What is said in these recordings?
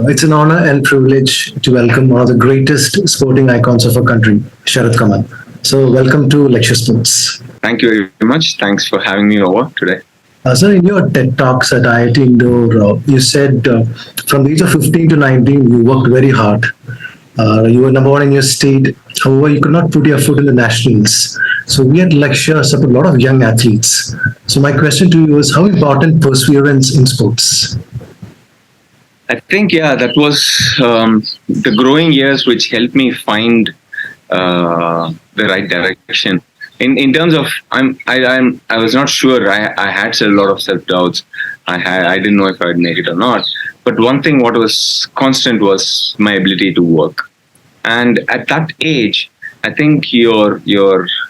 It's an honor and privilege to welcome one of the greatest sporting icons of our country, Sharath Kamal. So, welcome to Lecture Sports. Thank you very much. Thanks for having me over today. Sir, in your TED Talks at IIT Indore, you said from the age of 15 to 19, you worked very hard. You were number one in your state. However, you could not put your foot in the nationals. So, we at Lecture support a lot of young athletes. So, my question to you is how important perseverance in sports? I think that was the growing years which helped me find the right direction. In terms of I was not sure. I had a lot of self doubts. I didn't know if I would make it or not. But one thing what was constant was my ability to work. And at that age, I think your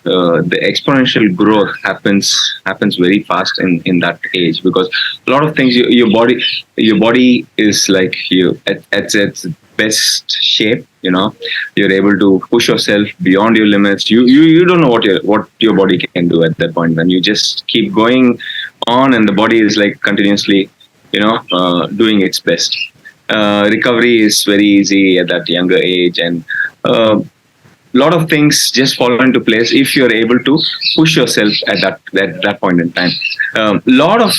the exponential growth happens very fast in that age, because a lot of things your body is like you at its best shape. You're able to push yourself beyond your limits. You don't know what your body can do at that point, and you just keep going on, and the body is like continuously doing its best. Recovery is very easy at that younger age, and lot of things just fall into place if you're able to push yourself at that point in time. Lot of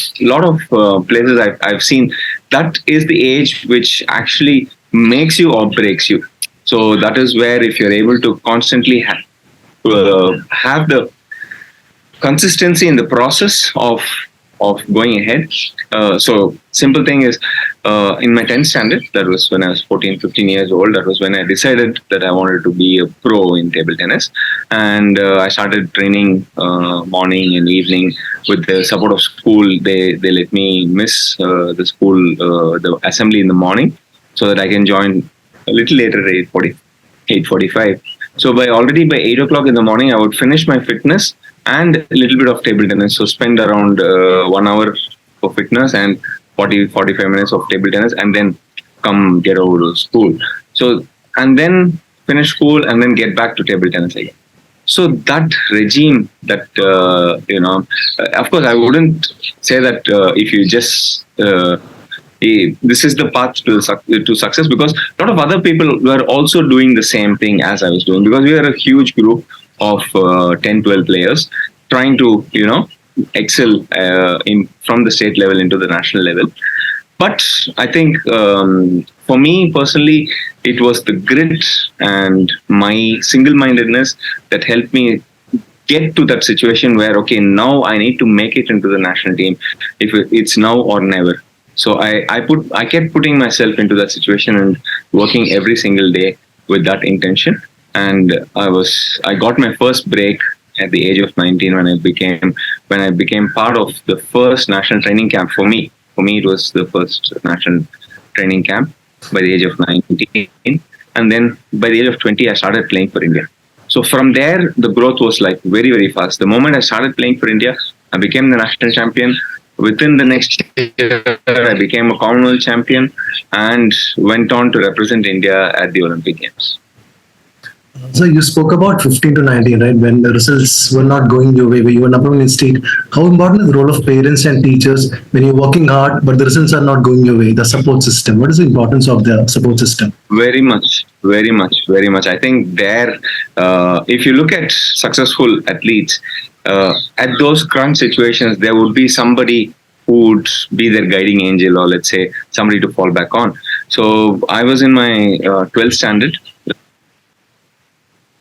places I've seen, that is the age which actually makes you or breaks you. So that is where, if you're able to constantly have the consistency in the process of going ahead. So simple thing is, in my 10th standard, that was when I was 14, 15 years old, that was when I decided that I wanted to be a pro in table tennis. And I started training morning and evening with the support of school. They let me miss the school, the assembly in the morning, so that I can join a little later at 8:45. So already by 8 o'clock in the morning, I would finish my fitness and a little bit of table tennis. So spend around 1 hour for fitness and 45 minutes of table tennis, and then come get over to school. So, and then finish school and then get back to table tennis again. So that regime, of course, I wouldn't say that if you just this is the path to success, because a lot of other people were also doing the same thing as I was doing, because we are a huge group of 10, 12 players trying to, excel from the state level into the national level. But I think for me personally, it was the grit and my single-mindedness that helped me get to that situation where, okay, now I need to make it into the national team. If it's now or never. So I kept putting myself into that situation and working every single day with that intention. And I got my first break at the age of 19 when I became part of the first national training camp for me. For me, it was the first national training camp by the age of 19. And then by the age of 20, I started playing for India. So from there, the growth was like very, very fast. The moment I started playing for India, I became the national champion. Within the next year, I became a Commonwealth champion and went on to represent India at the Olympic Games. So you spoke about 15 to 19, right? When the results were not going your way, where you were number one in state. How important is the role of parents and teachers when you're working hard, but the results are not going your way? The support system. What is the importance of the support system? Very much, very much, very much. I think if you look at successful athletes, at those crunch situations, there would be somebody who would be their guiding angel, or let's say somebody to fall back on. So I was in my 12th standard.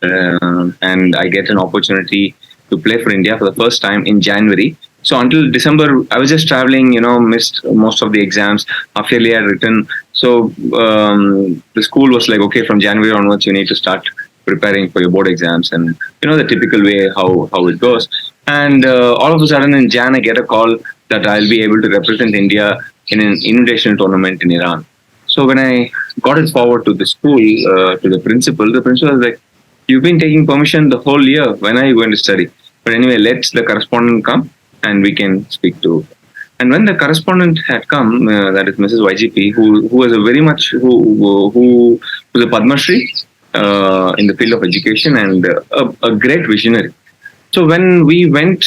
And I get an opportunity to play for India for the first time in January. So until December, I was just traveling, missed most of the exams. Half yearly I had written. So the school was like, okay, from January onwards, you need to start preparing for your board exams, and the typical way how it goes. And all of a sudden in Jan, I get a call that I'll be able to represent India in an invitational tournament in Iran. So when I got it forward to the school, to the principal was like, "You've been taking permission the whole year. When are you going to study?" But anyway, let the correspondent come and we can speak to. And when the correspondent had come, that is Mrs. YGP, who was a very much who was a Padma Shri in the field of education, and a great visionary. So when we went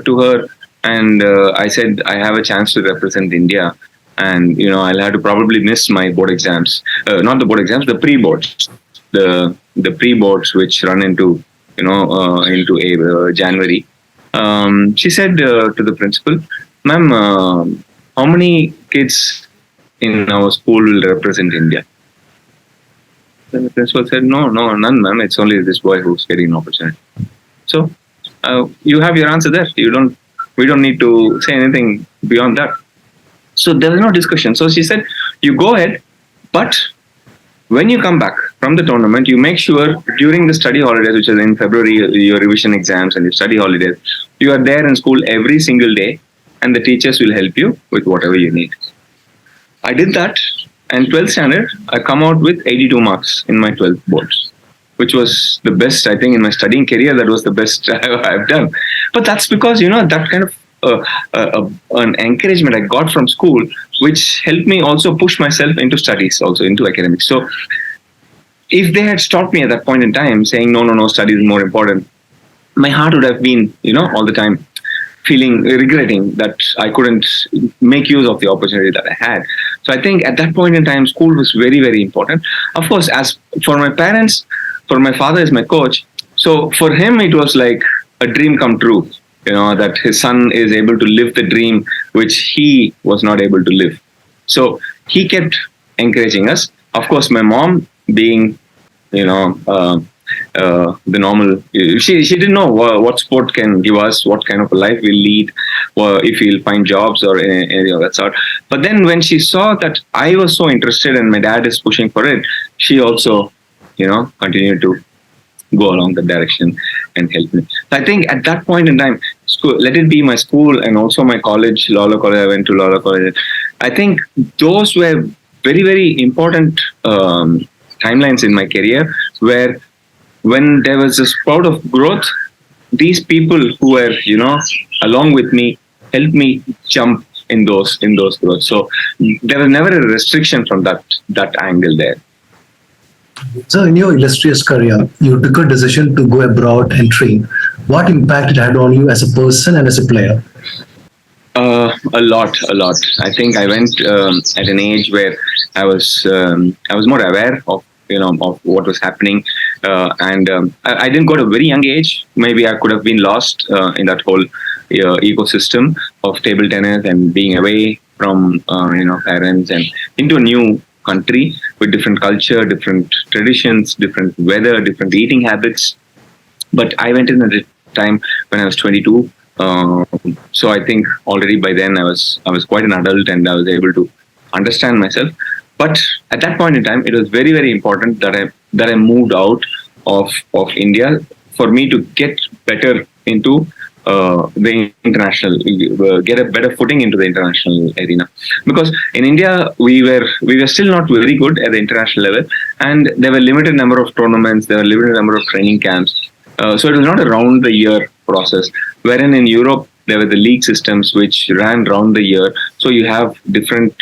to her and I said, I have a chance to represent India, and I'll have to probably miss my board exams. Not the board exams, the pre-boards, the pre-boards which run into January. She said to the principal, "Ma'am, how many kids in our school will represent India?" Then the principal said, "No, no, none, ma'am. It's only this boy who's getting an opportunity." So you have your answer there. We don't need to say anything beyond that. So there was no discussion. So she said, "You go ahead, but when you come back from the tournament, you make sure during the study holidays, which is in February, your revision exams and your study holidays, you are there in school every single day, and the teachers will help you with whatever you need." I did that, and 12th standard, I come out with 82 marks in my 12th boards, which was the best, I think, in my studying career. That was the best I've done. But that's because, that kind of an encouragement I got from school, which helped me also push myself into studies, also into academics. So if they had stopped me at that point in time saying, no, no, no, study is more important, my heart would have been, all the time regretting that I couldn't make use of the opportunity that I had. So I think at that point in time, school was very, very important. Of course, as for my parents, for my father is my coach. So for him, it was like a dream come true, that his son is able to live the dream which he was not able to live. So he kept encouraging us. Of course, my mom being, the normal, she didn't know what sport can give us, what kind of a life we'll lead, or if we'll find jobs or any of that sort. But then when she saw that I was so interested and my dad is pushing for it, she also, continued to go along that direction and help me. So I think at that point in time, school, let it be my school and also my college, Loyola College, I went to Loyola College. I think those were very, very important timelines in my career, where when there was a sprout of growth, these people who were, along with me, helped me jump in those growth. So there was never a restriction from that angle there. So, in your illustrious career, you took a decision to go abroad and train. What impact it had on you as a person and as a player? A lot, a lot. I think I went at an age where I was more aware of of what was happening, and I didn't go to a very young age. Maybe I could have been lost in that whole ecosystem of table tennis and being away from parents and into a new country with different culture, different traditions, different weather, different eating habits. But I went in at a time when I was 22. So I think already by then I was quite an adult and I was able to understand myself. But at that point in time, it was very, very important that I moved out of India for me to get better into the international, get a better footing into the international arena. Because in India, we were still not very good at the international level, and there were limited number of tournaments, there were limited number of training camps. So it was not a round the year process. Wherein in Europe, there were the league systems which ran round the year. So you have different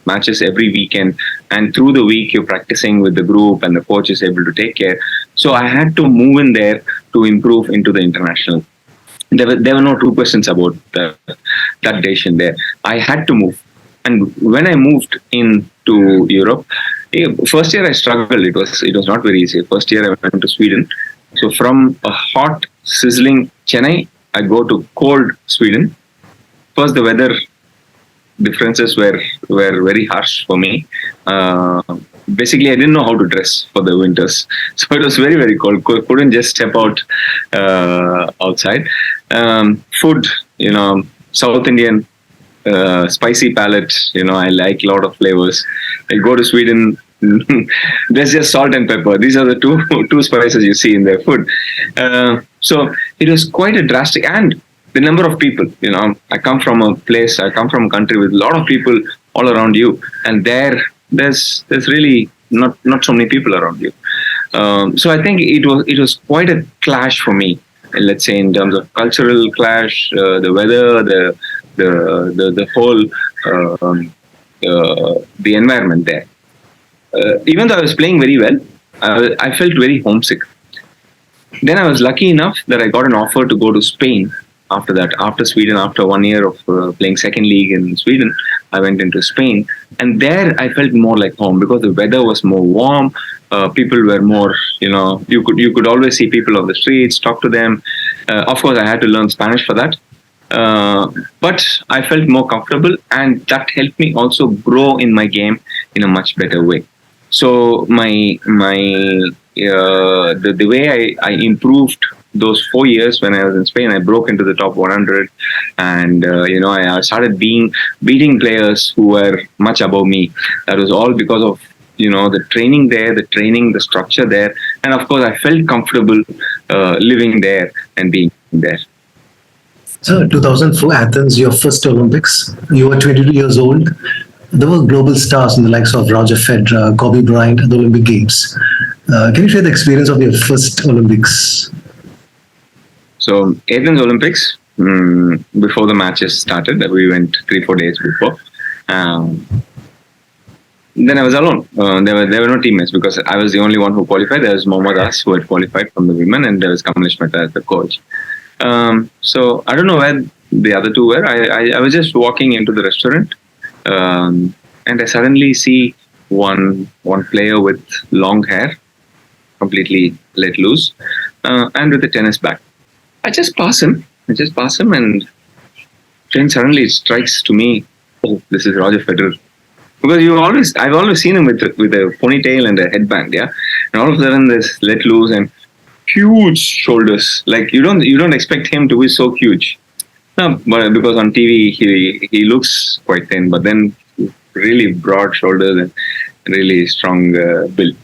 matches every weekend, and through the week you're practicing with the group, and the coach is able to take care. So I had to move in there to improve into the international. There were no two questions about that decision there. I had to move, and when I moved into Europe, first year I struggled. It was not very easy. First year I went to Sweden. So from a hot, sizzling Chennai, I go to cold Sweden. First, the weather differences were very harsh for me. Basically, I didn't know how to dress for the winters, so it was very, very cold. Couldn't just step out outside. Food, South Indian, spicy palate. I like a lot of flavors. I go to Sweden. There's just salt and pepper. These are the two spices you see in their food. So it was quite a drastic, and the number of people. I come from a country with a lot of people all around you, and there's really not so many people around you. So I think it was quite a clash for me. Let's say in terms of cultural clash, the weather, the whole the environment there. Even though I was playing very well, I felt very homesick. Then I was lucky enough that I got an offer to go to Spain after that, after Sweden, after 1 year of playing second league in Sweden, I went into Spain, and there I felt more like home because the weather was more warm. People were more, you could always see people on the streets, talk to them. Of course, I had to learn Spanish for that, but I felt more comfortable, and that helped me also grow in my game in a much better way. So the way I improved those 4 years when I was in Spain, I broke into the top 100, and I started beating players who were much above me. That was all because of the training there, the structure there, and of course I felt comfortable living there and being there. So 2004 Athens, your first Olympics. You were 22 years old. There were global stars in the likes of Roger Federer, Kobe Bryant at the Olympic Games. Can you share the experience of your first Olympics? So Athens Olympics, before the matches started, we went 3-4 days before. Um, then I was alone. There were no teammates because I was the only one who qualified. There was Mohammad As who had qualified from the women, and there was Kamlesh Mehta as the coach. So I don't know where the other two were. I was just walking into the restaurant, and I suddenly see one player with long hair, completely let loose, and with a tennis bat. I just pass him. And then suddenly it strikes to me, oh, this is Roger Federer. Because I've always seen him with a ponytail and a headband, yeah. And all of a sudden, there's let loose and huge shoulders. Like you don't expect him to be so huge. No, but because on TV he looks quite thin, but then really broad shoulders and really strong build.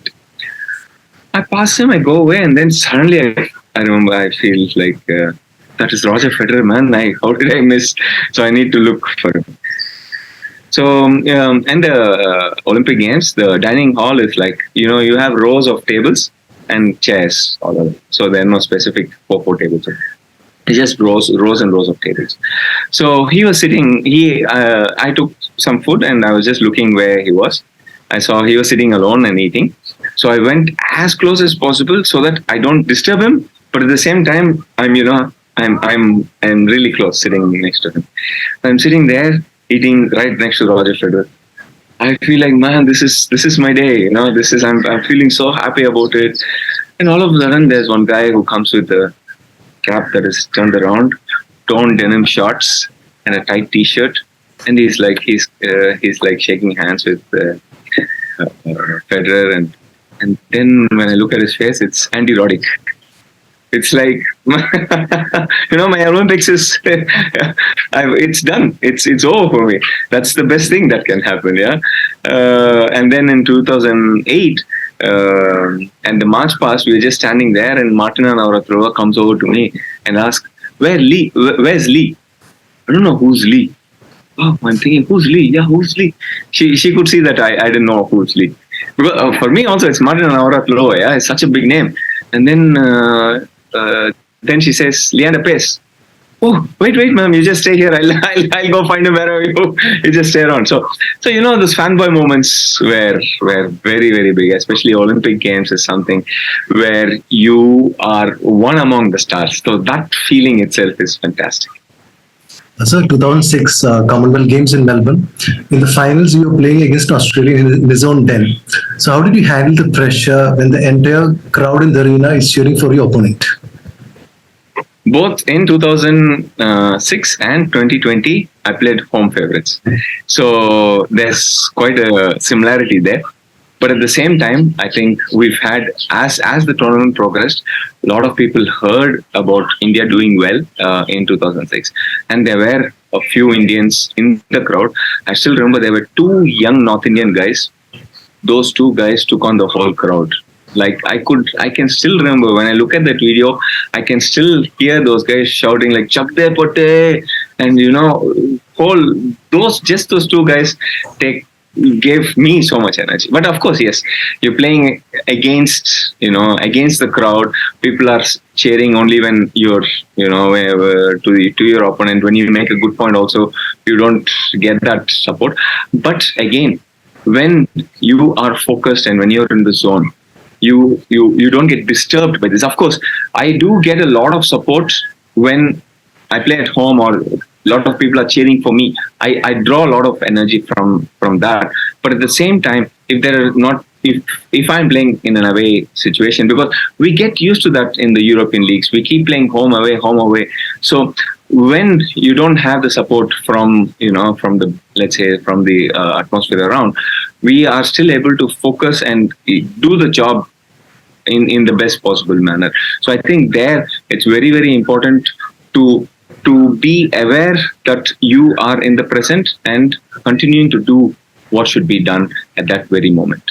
I pass him, I go away, and then suddenly I remember I feel like that is Roger Federer, man. How did I miss? So I need to look for him. So and the Olympic Games, the dining hall is like you have rows of tables and chairs all over. So there are no specific four tables. It's just rows and rows of tables. So he was sitting. I took some food and I was just looking where he was. I saw he was sitting alone and eating. So I went as close as possible so that I don't disturb him, but at the same time, I'm really close, sitting next to him. I'm sitting there eating right next to Roger Federer. I feel like, man, this is my day. I'm feeling so happy about it. And all of a sudden, there's one guy who comes with a cap that is turned around, torn denim shorts, and a tight T-shirt, and he's like shaking hands with Federer, and then when I look at his face, it's Andy Roddick. It's like my Olympics is it's done. It's over for me. That's the best thing that can happen. Yeah, and then in 2008. And the march past, we were just standing there, and Martina Navratilova comes over to me and asks, Where's Lee? I don't know who's Lee. Oh, I'm thinking, who's Lee? Yeah, who's Lee? She could see that I didn't know who's Lee. Because, for me also, it's Martina Navratilova. Yeah, it's such a big name. And then she says, Leander Pace. Oh, wait, ma'am, you just stay here. I'll go find him wherever you just stay around. So those fanboy moments were very, very big, especially Olympic Games is something where you are one among the stars. So that feeling itself is fantastic. So 2006 Commonwealth Games in Melbourne. In the finals, you were playing against Australia in his own den. So how did you handle the pressure when the entire crowd in the arena is cheering for your opponent? Both in 2006 and 2020, I played home favorites. So there's quite a similarity there. But at the same time, I think we've had, as the tournament progressed, a lot of people heard about India doing well in 2006. And there were a few Indians in the crowd. I still remember there were two young North Indian guys. Those two guys took on the whole crowd. Like I can still remember when I look at that video, I can still hear those guys shouting like "Chak de pote," and those two guys gave me so much energy. But of course, yes, you're playing against the crowd. People are cheering only when you're to your opponent. When you make a good point, also you don't get that support. But again, when you are focused and when you're in the zone, you don't get disturbed by this. Of course, I do get a lot of support when I play at home or a lot of people are cheering for me, I draw a lot of energy from that. But at the same time, if there are not if I'm playing in an away situation, because we get used to that in the European leagues, we keep playing home away. So when you don't have the support from from the, let's say, from the atmosphere around, we are still able to focus and do the job in the best possible manner. So I think there it's very very important to be aware that you are in the present and continuing to do what should be done at that very moment.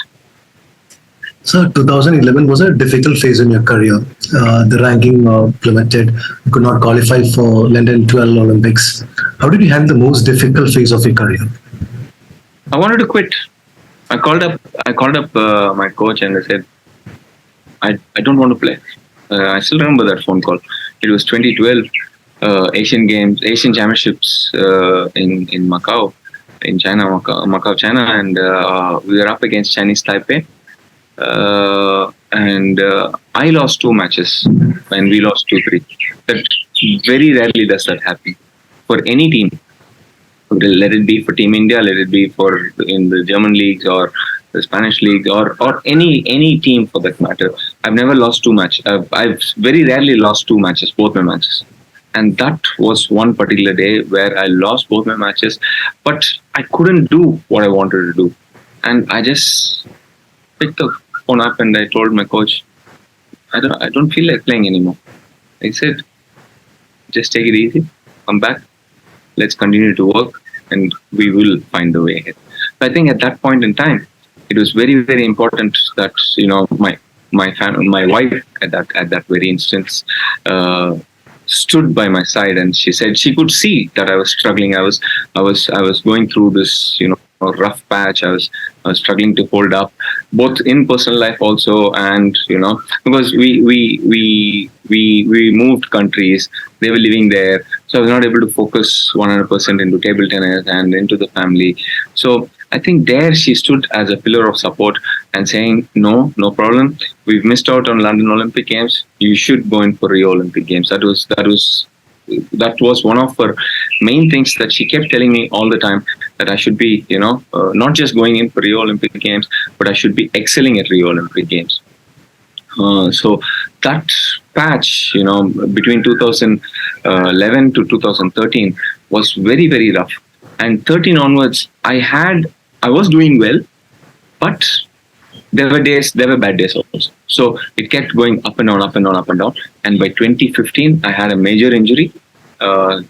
So 2011 was a difficult phase in your career. The ranking plummeted. You could not qualify for London 12 Olympics. How did you handle the most difficult phase of your career? I wanted to quit. I called up my coach and I said, I don't want to play. I still remember that phone call. It was 2012 Asian Games, Asian Championships in Macau, in China, Macau, China, and we were up against Chinese Taipei. And I lost two matches and we lost 2-3. That very rarely does that happen for any team. Let it be for Team India, let it be for in the German leagues or the Spanish league, or any team for that matter. I've never lost two matches. I've very rarely lost two matches, both my matches. And that was one particular day where I lost both my matches, but I couldn't do what I wanted to do. And I just picked the phone up and I told my coach, I don't feel like playing anymore. I said, just take it easy, come back, let's continue to work, and we will find the way ahead. So I think at that point in time, it was very very important that my wife at that very instance stood by my side, and she said she could see that I was struggling. I was going through this rough patch. I was struggling to hold up, both in personal life also, and because we moved countries. They were living there, so I was not able to focus 100% into table tennis and into the family. So I think there she stood as a pillar of support and saying, no problem. We've missed out on London Olympic Games. You should go in for Rio Olympic Games. That was one of her main things that she kept telling me all the time, that I should be, not just going in for Rio Olympic Games, but I should be excelling at Rio Olympic Games. So that patch, between 2011 to 2013 was very, very rough. And 13 onwards, I was doing well, but there were bad days also. So it kept going up and down, up and down, up and down. And by 2015, I had a major injury, a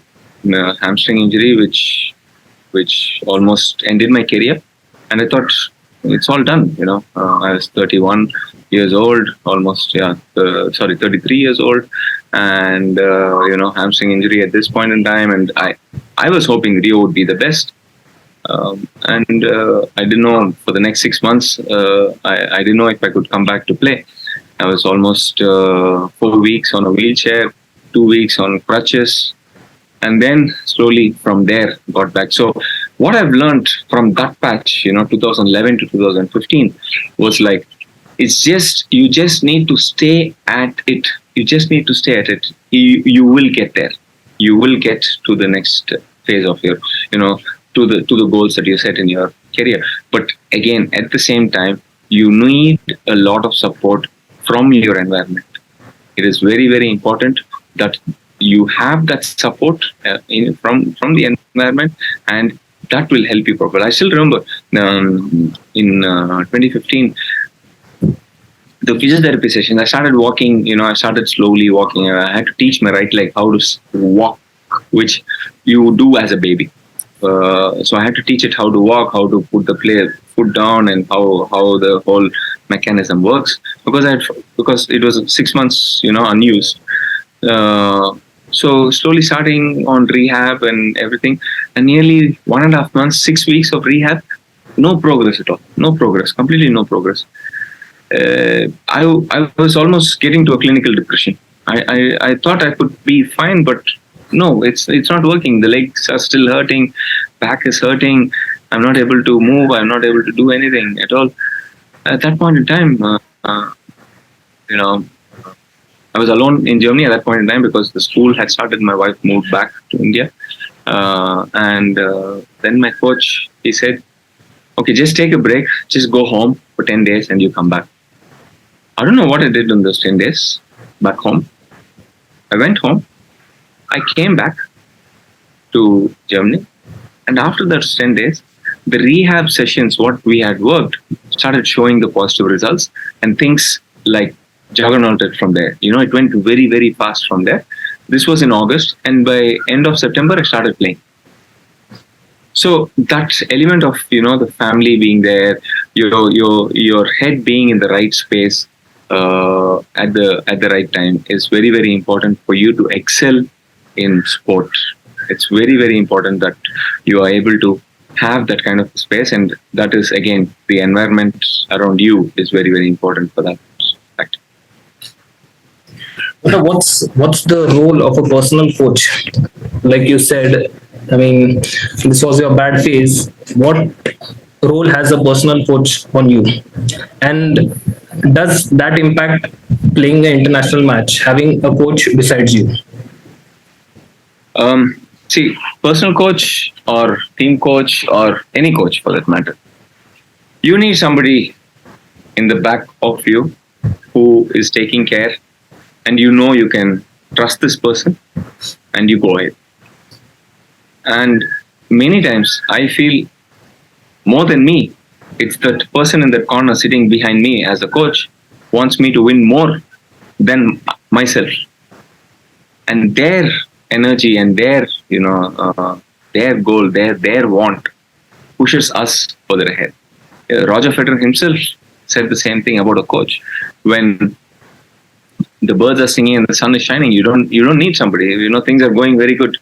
hamstring injury, which almost ended my career. And I thought, it's all done. I was 31 years old, almost, 33 years old. And, hamstring injury at this point in time. And I was hoping Rio would be the best. I didn't know for the next 6 months, I didn't know if I could come back to play. I was almost 4 weeks on a wheelchair, 2 weeks on crutches, and then slowly from there got back. So what I've learned from that patch, 2011 to 2015, was like, you just need to stay at it. You just need to stay at it. You will get there. You will get to the next phase of your, to the goals that you set in your career. But again, at the same time, you need a lot of support from your environment. It is very, very important that you have that support from the environment, and that will help you progress. I still remember in 2015, the physiotherapy session, I started walking, I started slowly walking. I had to teach my right leg how to walk, which you do as a baby. So I had to teach it how to walk, how to put the foot down, and how the whole mechanism works, because it was 6 months, unused. So slowly starting on rehab and everything, and nearly 1.5 months, 6 weeks of rehab, no progress at all, no progress, completely no progress. I was almost getting to a clinical depression. I thought I could be fine, but no, it's not working. The legs are still hurting, back is hurting. I'm not able to move. I'm not able to do anything at all. At that point in time, I was alone in Germany at that point in time because the school had started. My wife moved back to India, and then my coach, he said, "Okay, just take a break. Just go home for 10 days, and you come back." I don't know what I did in those 10 days back home. I went home. I came back to Germany, and after those 10 days, the rehab sessions, what we had worked, started showing the positive results, and things like juggernauted from there. It went very, very fast from there. This was in August, and by end of September, I started playing. So that element of the family being there, your head being in the right space at the right time is very, very important for you to excel in sport. It's very, very important that you are able to have that kind of space, and that is again the environment around you is very, very important for that fact. So what's the role of a personal coach? Like you said, I mean, this was your bad phase. What role has a personal coach on you? And does that impact playing an international match, having a coach besides you? See, personal coach or team coach or any coach for that matter, you need somebody in the back of you who is taking care, and you can trust this person, and you go ahead. And many times I feel more than me, it's that person in the corner sitting behind me as a coach wants me to win more than myself, and their energy and their goal, their want pushes us further ahead. Roger Federer himself said the same thing about a coach. When the birds are singing and the sun is shining, you don't need somebody. Things are going very good,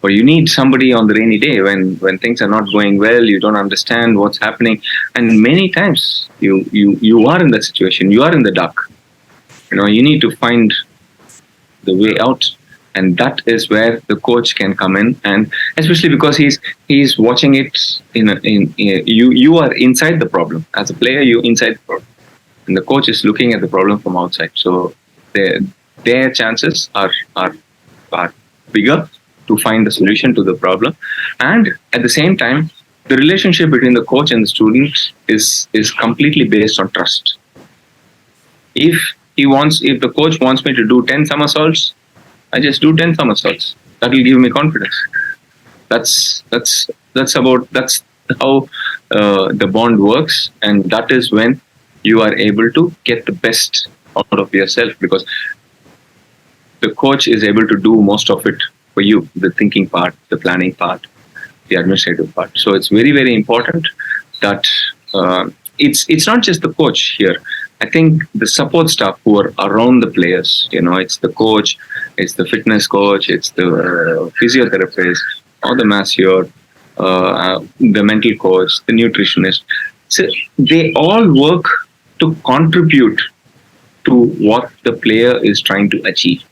or you need somebody on the rainy day when things are not going well. You don't understand what's happening, and many times you are in that situation. You are in the dark. You need to find the way out, and that is where the coach can come in, and especially because he's watching it you are inside the problem as a player. You inside the problem, and the coach is looking at the problem from outside. So their chances are bigger to find the solution to the problem. And at the same time, the relationship between the coach and the student is completely based on trust. If the coach wants me to do 10 somersaults, I just do 10 somersaults. That will give me confidence. That's how the bond works, and that is when you are able to get the best out of yourself, because the coach is able to do most of it for you, the thinking part, the planning part, the administrative part. So it's very, very important that it's not just the coach here. I think the support staff who are around the players, it's the coach, it's the fitness coach, it's the physiotherapist, or the masseur, the mental coach, the nutritionist. So they all work to contribute to what the player is trying to achieve.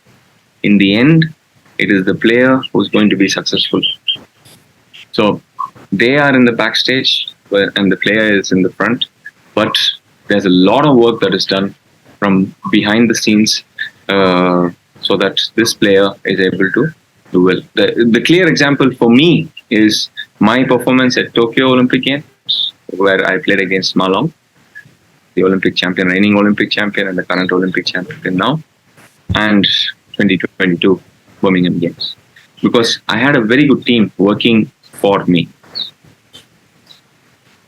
In the end, it is the player who's going to be successful. So they are in the backstage, and the player is in the front. But there's a lot of work that is done from behind the scenes, so that this player is able to do well. The clear example for me is my performance at Tokyo Olympic Games, where I played against Malong, the Olympic champion, reigning Olympic champion, and the current Olympic champion now, and 2022 Birmingham Games, because I had a very good team working for me.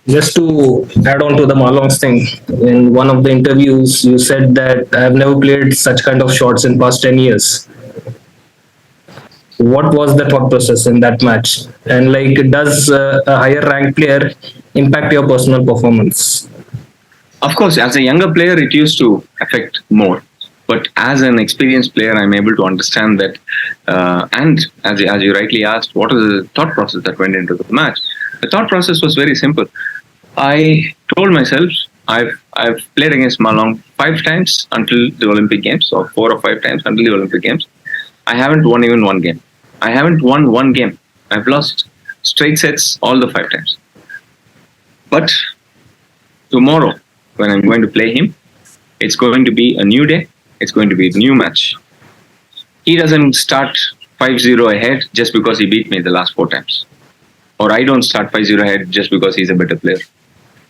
Just to add on to the Malong's thing, in one of the interviews, you said that I have never played such kind of shots in past 10 years. What was the thought process in that match? And does a higher ranked player impact your personal performance? Of course, as a younger player, it used to affect more. But as an experienced player, I'm able to understand that. And as you rightly asked, what was the thought process that went into the match? The thought process was very simple. I told myself I've played against Malong 5 times until the Olympic Games, or 4 or 5 times until the Olympic Games. I haven't won even one game. I haven't won one game. I've lost straight sets all the 5 times. But tomorrow, when I'm going to play him, it's going to be a new day. It's going to be a new match. He doesn't start 5-0 ahead just because he beat me the last 4 times. Or I don't start 5-0 ahead just because he's a better player.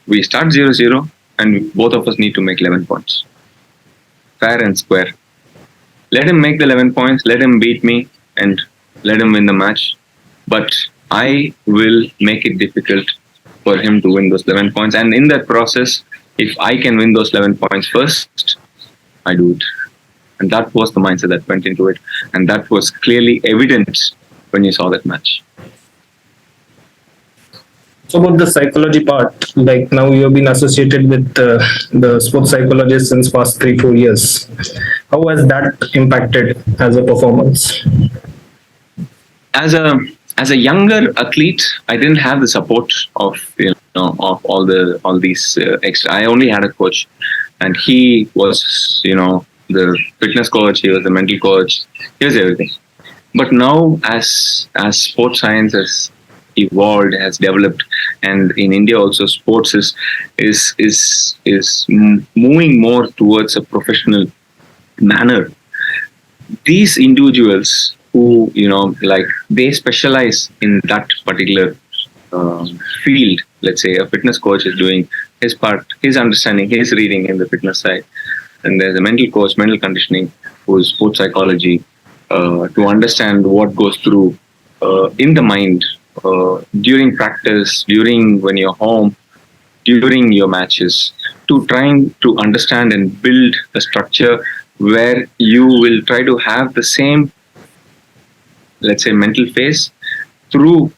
We start 0-0 and both of us need to make 11 points. Fair and square. Let him make the 11 points, let him beat me, and let him win the match. But I will make it difficult for him to win those 11 points. And in that process, if I can win those 11 points first, I do it. And that was the mindset that went into it. And that was clearly evident when you saw that match. So about the psychology part, like now you have been associated with the sports psychologist since past 3-4 years. How has that impacted as a performance? As a younger athlete, I didn't have the support of of all these extra. I only had a coach, and he was the fitness coach. He was the mental coach. He was everything. But now, as sports science has evolved, has developed, and in India also, sports is moving more towards a professional manner. These individuals who like they specialize in that particular field. Let's say a fitness coach is doing his part, his understanding, his reading in the fitness side, and there's a mental coach, mental conditioning, who's sports psychology, to understand what goes through in the mind during practice, during when you're home, during your matches, to trying to understand and build a structure where you will try to have the same, let's say, mental phase through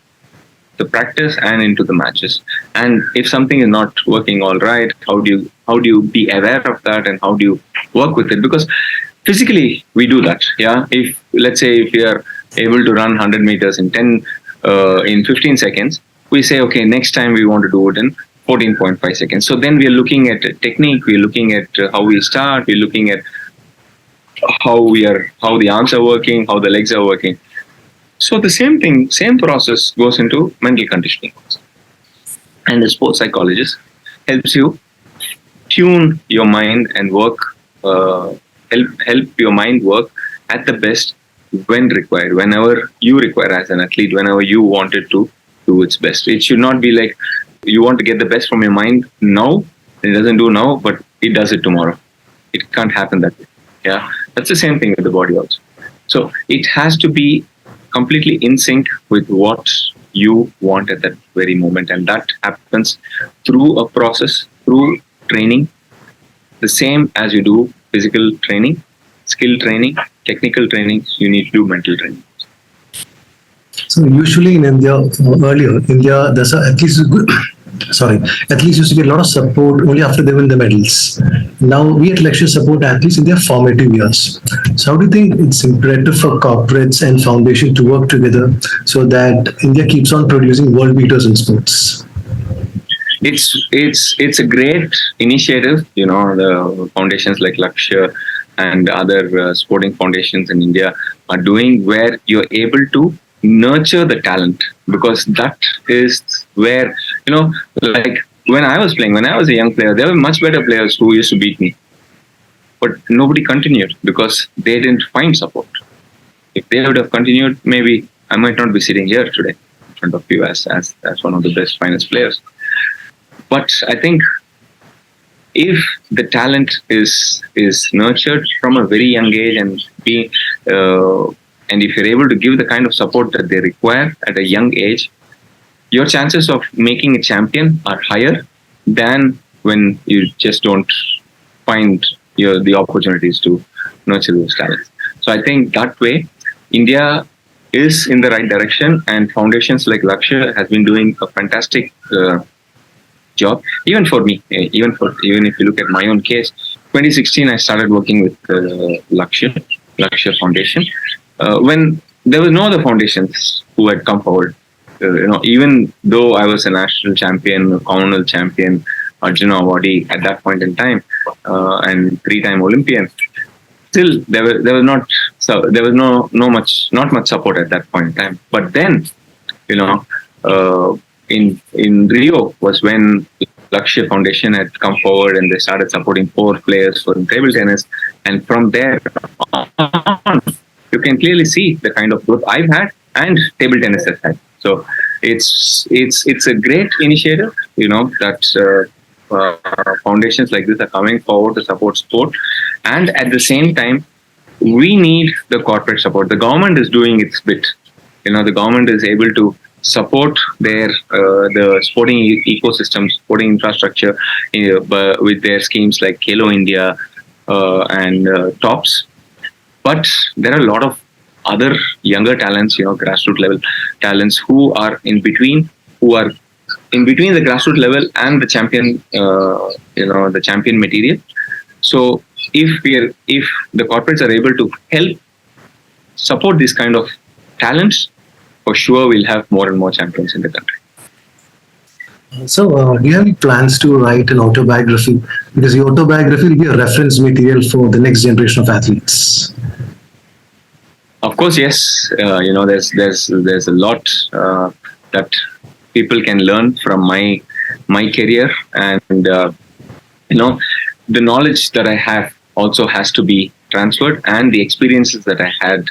the practice and into the matches. And if something is not working all right, how do you be aware of that, and how do you work with it? Because physically we do that. Yeah, if let's say if we are able to run 100 meters in 15 seconds, we say, okay, next time we want to do it in 14.5 seconds. So then we are looking at technique, we're looking at how we start, we're looking at how the arms are working, how the legs are working. So the same process goes into mental conditioning. And the sports psychologist helps you tune your mind and work, help your mind work at the best when required, whenever you require as an athlete, whenever you want it to do its best. It should not be like you want to get the best from your mind now, it doesn't do now, but it does it tomorrow. It can't happen that way. Yeah, that's the same thing with the body also. So it has to be completely in sync with what you want at that very moment, and that happens through a process, through training, the same as you do physical training, skill training, technical training. You need to do mental training. So usually in India, earlier India, there's at least athletes used to get a lot of support only after they win the medals. Now we at Lecture support athletes in their formative years. So how do you think it's imperative for corporates and foundation to work together so that India keeps on producing world beaters in sports? It's a great initiative. The foundations like Lakshya and other sporting foundations in India are doing, where you're able to nurture the talent, because that is where, like when I was a young player, there were much better players who used to beat me, but nobody continued because they didn't find support. If they would have continued, maybe I might not be sitting here today in front of you as one of the best, finest players. But I think if the talent is nurtured from a very young age, and if you're able to give the kind of support that they require at a young age, your chances of making a champion are higher than when you just don't find the opportunities to nurture those talents. So I think that way, India is in the right direction, and foundations like Lakshya has been doing a fantastic job. Even for me, even if you look at my own case, 2016 I started working with Lakshya Foundation, when there was no other foundations who had come forward. Even though I was a national champion, a Commonwealth champion, Arjuna awardee at that point in time, and 3-time Olympian, still there was not much support at that point in time. But then, in Rio was when Lakshya Foundation had come forward and they started supporting four players for table tennis. And from there on, you can clearly see the kind of growth I've had and table tennis has had. So it's a great initiative, that foundations like this are coming forward to support sport. And at the same time, we need the corporate support. The government is doing its bit. The government is able to support their the sporting ecosystem, sporting infrastructure, with their schemes like Kelo India and Tops. But there are a lot of other younger talents, grassroots level talents who are in between the grassroots level and the champion, the champion material. So if the corporates are able to help support this kind of talents, for sure we'll have more and more champions in the country. So, do you have any plans to write an autobiography? Because your autobiography will be a reference material for the next generation of athletes. Of course, yes. There's a lot that people can learn from my career, and the knowledge that I have also has to be transferred, and the experiences that I had.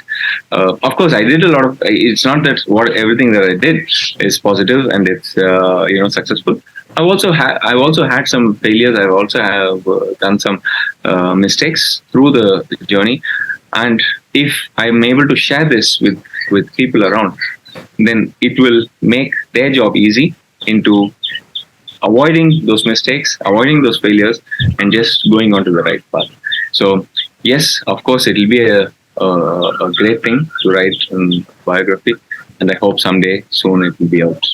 Of course, I did a lot of. It's not that everything that I did is positive and it's successful. I've also had some failures. I've also have done some mistakes through the journey, and if I'm able to share this with people around, then it will make their job easy into avoiding those mistakes, avoiding those failures, and just going on to the right path. So yes, of course, it will be a great thing to write a biography, and I hope someday soon it will be out.